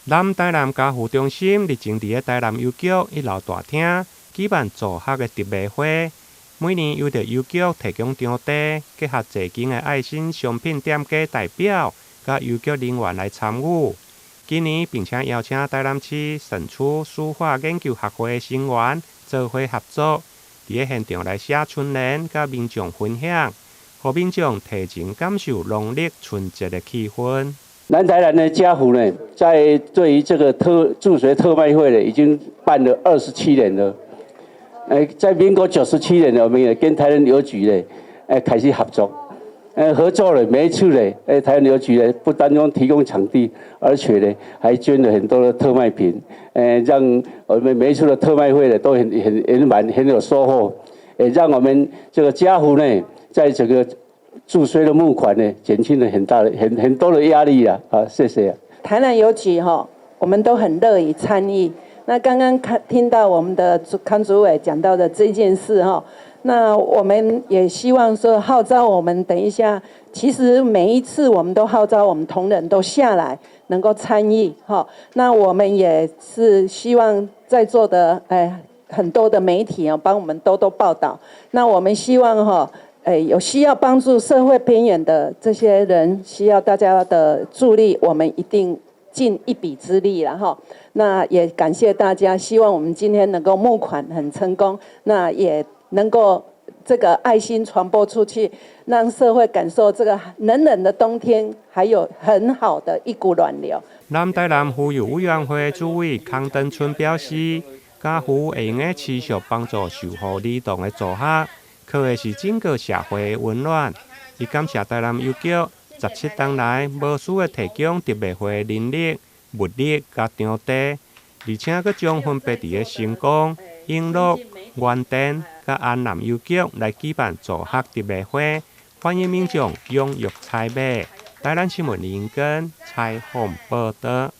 南台南家扶中心日前伫台南邮局1楼大厅举办助学的特卖会，每年由着邮局提供场地，结合侪间的爱心商品店家代表甲邮局人员来参与。今年并且邀请台南市神处书画研究学会的成员做伙合作，伫现场来写春联，甲民众分享，互民众提前感受农历春节的气氛。南台南的家福呢，在对于这个助学特卖会呢，已经办了27年了。在民国97年呢，我们也跟台南邮局呢，开始合作。合作了，每一次呢，台湾邮局呢不单单提供场地，而且呢还捐了很多的特卖品，让我们每一次的特卖会呢都很有收获，也让我们这个家福呢在整个助学的募款呢减轻了很多的压力啊！好，谢谢。台南邮局我们都很乐意参与。那刚刚听到我们的康主委讲到的这件事那我们也希望说号召我们等一下，其实每一次我们都号召我们同仁都下来能够参与那我们也是希望在座的很多的媒体帮我们多报道。那我们希望有需要帮助社会边缘的这些人，需要大家的助力，我们一定尽一臂之力了那也感谢大家，希望我们今天能够募款很成功，那也能够这个爱心传播出去，让社会感受这个冷冷的冬天还有很好的一股暖流。南台南妇幼委员会主委康登春表示，家扶会用持续帮助受护儿童的助学，靠的是整个社会的温暖。伊感谢台南邮局17年来无私的提供特卖会的人力、物力甲场地，而且佫将分别伫成功、永乐、元甸甲安南邮局来举办助学特卖会，欢迎民众踊跃采买。台南新闻林根采访报道。